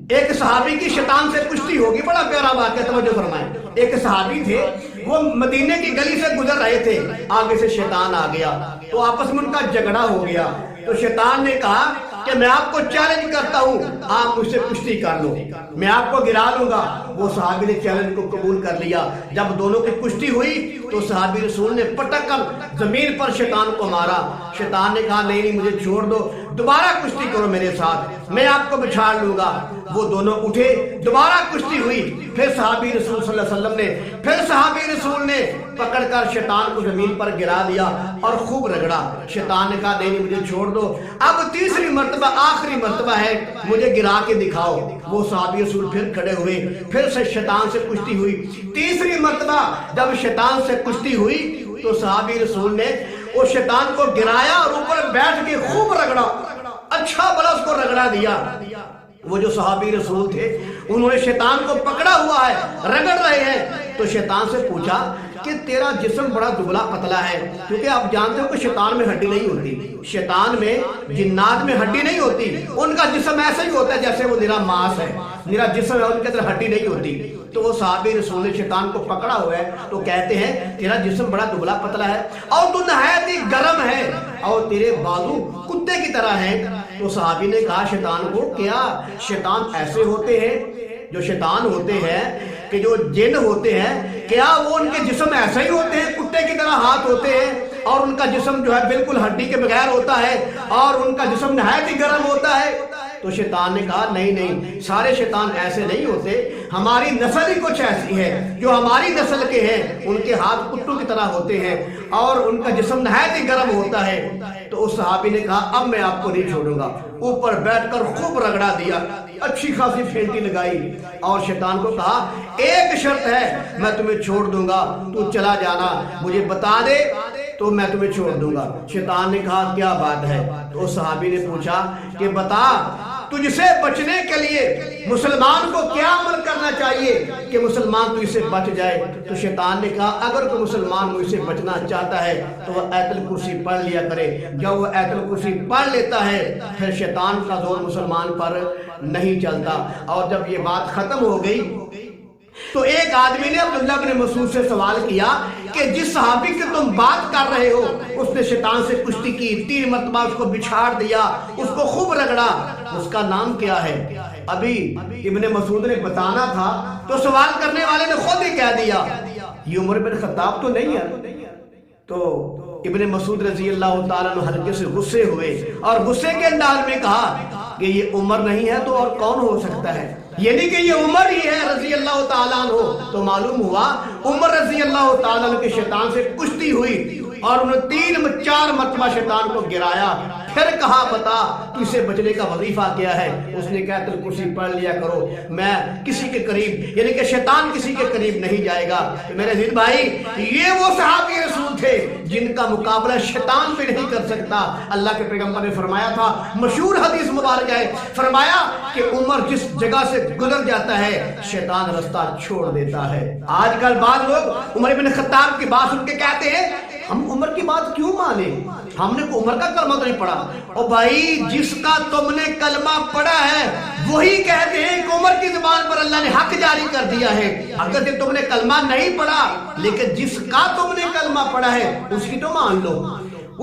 ایک صحابی کی شیطان سے کشتی ہوگی، بڑا پیارا واقعہ، توجہ فرمائیں۔ ایک صحابی تھے، وہ مدینے کی گلی سے گزر رہے تھے، آگے سے شیطان آ گیا، تو آپس میں ان کا جھگڑا ہو گیا۔ تو شیطان نے کہا کہ میں آپ کو چیلنج کرتا ہوں، آپ مجھ سے کشتی کر لو، میں آپ کو گرا لوں گا۔ وہ صحابی نے چیلنج کو قبول کر لیا۔ جب دونوں کی کشتی ہوئی تو صحابی رسول نے پٹک کر زمین پر شیطان کو مارا۔ شیطان نے کہا نہیں مجھے چھوڑ دو، دوبارہ کشتی کرو میرے ساتھ، میں آپ کو بچھاڑ لوں گا۔ وہ دونوں اٹھے، دوبارہ کشتی ہوئی، پھر صحابی رسول صلی اللہ علیہ وسلم نے، پھر صحابی رسول نے پکڑ کر شیطان کو زمین پر گرا دیا اور خوب رگڑا۔ شیطان نے کہا نہیں مجھے چھوڑ دو، اب تیسری مرتبہ آخری مرتبہ ہے، مجھے گرا کے دکھاؤ۔ وہ صحابی رسول پھر کھڑے ہوئے، پھر سے شیطان سے کشتی ہوئی۔ تیسری مرتبہ جب شیطان سے کشتی ہوئی تو صحابی رسول نے وہ شیطان کو گرایا اور اوپر بیٹھ کے خوب رگڑا، اچھا بلا اس کو رگڑا دیا۔ وہ جو صحابی رسول تھے انہوں نے شیطان کو پکڑا ہوا ہے، رگڑ رہے ہیں، تو شیطان سے پوچھا کہ تیرا جسم بڑا دبلا پتلا ہے، کیونکہ آپ جانتے ہو کہ شیطان میں ہڈی نہیں ہوتی، شیطان میں جنات میں ہڈی نہیں ہوتی، ان کا جسم ایسا ہی ہوتا ہے جیسے وہ نرا ماس ہے، نرا جسم ہے، ان کے اندر ہڈی نہیں ہوتی۔ تو وہ صحابی رسول نے شیطان کو پکڑا ہوا ہے تو کہتے ہیں تیرا جسم بڑا دبلا پتلا ہے اور تو نہایت ہی گرم ہے اور تیرے بازو کتے کی طرح ہیں۔ تو صحابی نے کہا شیطان کو کیا شیطان ایسے ہوتے ہیں، جو شیطان ہوتے ہیں کہ جو جن ہوتے ہیں، کیا وہ ان کے جسم ایسے ہی ہوتے ہیں، کتے کی طرح ہاتھ ہوتے ہیں اور ان کا جسم جو ہے بالکل ہڈی کے بغیر ہوتا ہے اور ان کا جسم نہایت ہی گرم ہوتا ہے؟ تو شیطان نے کہا نہیں سارے شیطان ایسے نہیں ہوتے، ہماری نسل ہی کچھ ایسی ہے، جو ہماری نسل کے ہیں ان کے ہاتھ کتوں کی طرح ہوتے ہیں اور ان کا جسم نہایت ہی گرم ہوتا ہے۔ تو اس صحابی نے کہا اب میں آپ کو نہیں چھوڑوں گا، اوپر بیٹھ کر خوب رگڑا دیا، اچھی خاصی پھینٹی لگائی اور شیطان کو کہا ایک شرط ہے میں تمہیں چھوڑ دوں گا، تو چلا جانا، مجھے بتا دے تو میں تمہیں چھوڑ دوں گا۔ شیطان نے کہا کیا بات ہے؟ تو اس صحابی نے پوچھا کہ بتا تجھ سے بچنے کے لیے مسلمان کو کیا عمل کرنا چاہیے کہ مسلمان تجھ سے بچ جائے؟ تو شیطان نے کہا اگر کوئی مسلمان مجھ سے بچنا چاہتا ہے تو وہ آیت الکرسی پڑھ لیا کرے، جب وہ آیت الکرسی پڑھ لیتا ہے پھر شیطان کا زور مسلمان پر نہیں چلتا۔ اور جب یہ بات ختم ہو گئی تو ایک آدمی نے عبداللہ بن مسعود سے سوال کیا کہ جس صحابی کی تم بات کر رہے ہو اس نے شیطان سے کشتی کی، 3 مرتبہ اس کو بچھاڑ دیا، اس کو خوب رگڑا، اس کا نام کیا ہے؟ ابھی ابن مسعود نے بتانا تھا تو سوال کرنے والے نے خود ہی کہہ دیا یہ عمر بن خطاب تو نہیں ہے۔ تو ابن مسعود رضی اللہ تعالیٰ عنہ ہلکے سے غصے ہوئے اور غصے کے انداز میں کہا کہ یہ عمر نہیں ہے تو اور کون ہو سکتا ہے؟ یعنی کہ یہ عمر ہی ہے رضی اللہ تعالیٰ عنہ۔ تو معلوم ہوا عمر رضی اللہ تعالیٰ عنہ کے شیطان سے کشتی ہوئی اور انہوں نے 3-4 مرتبہ شیطان کو گرایا، پھر کہا بتا تو اسے بچنے کا وظیفہ کیا ہے؟ اس نے کہا آیت الکرسی پڑھ لیا کرو، میں کسی کے قریب یعنی کہ شیطان کسی کے قریب نہیں جائے گا۔ تو میرے عزیز بھائی یہ وہ صحابی رسول تھے جن کا مقابلہ شیطان بھی نہیں کر سکتا۔ اللہ کے پیغمبر نے فرمایا تھا، مشہور حدیث مبارک ہے، فرمایا کہ عمر جس جگہ سے گزر جاتا ہے شیطان رستہ چھوڑ دیتا ہے۔ آج کل بعض لوگ عمر بن خطاب کی بات سن کے کہتے ہیں ہم عمر کی بات کیوں مانیں، ہم نے عمر کا کلمہ تو نہیں پڑھا۔ اور بھائی جس کا تم نے کلمہ پڑھا ہے وہی کہتے ہیں کہ عمر کی زبان پر اللہ نے حق جاری کر دیا ہے۔ اگر کہ تم نے کلمہ نہیں پڑھا لیکن جس کا تم نے کلمہ پڑھا ہے اس کی تو مان لو،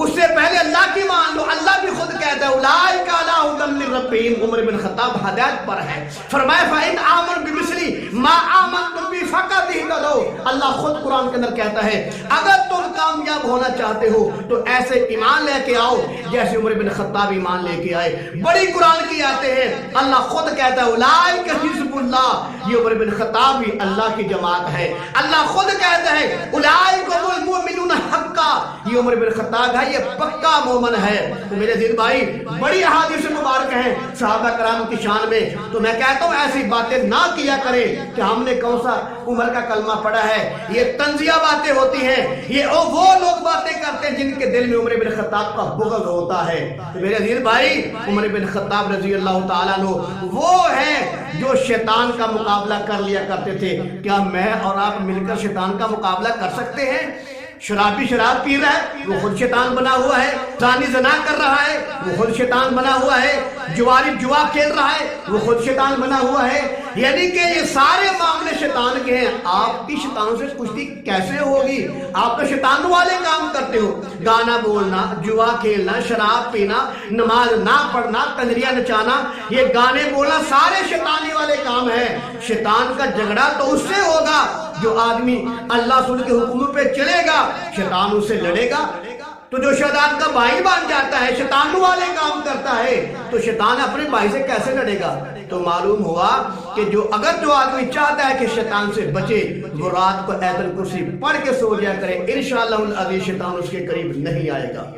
اس سے پہلے اللہ کی مان لو۔ اللہ بھی خود کہتا ہے اولئک علی ھدی من ربہم، عمر بن خطاب ہدایت پر ہے۔ فرمایا فإن آمنوا بمثل ما آمنتم به فقد اهتدوا، اللہ خود قرآن کے اندر کہتا ہے اگر تم کامیاب ہونا چاہتے ہو تو ایسے ایمان لے کے آؤ جیسے عمر بن خطاب ایمان لے کے آئے۔ بڑی قرآن کی آیتیں ہیں، اللہ خود کہتا ہے اولئک حزب اللہ، یہ عمر بن خطاب بھی اللہ کی جماعت ہے۔ اللہ خود کہتا ہے اولئک هم المؤمنون حقا، یہ عمر بن خطاب ہے، یہ پکا مومن ہے۔ تو میرے عزیز بھائی بڑی احادیث مبارک ہیں صحابہ کرام کی شان میں، تو میں کہتا ہوں ایسی باتیں نہ کیا کریں کہ ہم نے کون سا عمر کا کلمہ پڑھا ہے، یہ طنزیہ باتیں ہوتی ہیں، یہ وہ لوگ باتیں کرتے ہیں جن کے دل میں عمر بن خطاب کا بغض ہوتا ہے۔ تو میرے عزیز بھائی عمر بن خطاب رضی اللہ تعالیٰ عنہ وہ ہیں جو شیطان کا مقابلہ کر لیا کرتے تھے۔ کیا میں اور آپ مل کر شیطان کا مقابلہ کر سکتے ہیں؟ شرابی شراب پی رہا ہے وہ خود شیطان بنا ہوا ہے، زانی زنا کر رہا ہے وہ خود شیطان بنا ہوا ہے، جواری جوا کھیل رہا ہے وہ خود شیطان بنا ہوا ہے، یعنی کہ یہ سارے معاملے شیطان کے ہیں۔ آپ کی شیطان سے کشتی کیسے ہوگی؟ آپ تو شیطان والے کام کرتے ہو، گانا بولنا، جوا کھیلنا، شراب پینا، نماز نہ پڑھنا، کنجریاں نچانا، یہ گانے بولنا سارے شیطانی والے کام ہیں۔ شیطان کا جھگڑا تو اس سے ہوگا جو آدمی اللہ رسول کے حکم پہ چلے گا، شیطان اس سے لڑے گا۔ تو جو شیطان کا بھائی بن جاتا ہے، شیطان والے کام کرتا ہے، تو شیطان اپنے بھائی سے کیسے لڑے گا؟ تو معلوم ہوا کہ اگر جو آدمی چاہتا ہے کہ شیطان سے بچے، وہ رات کو آیت الکرسی پڑھ کے سو جایا کرے، انشاءاللہ العزیز شیطان اس کے قریب نہیں آئے گا۔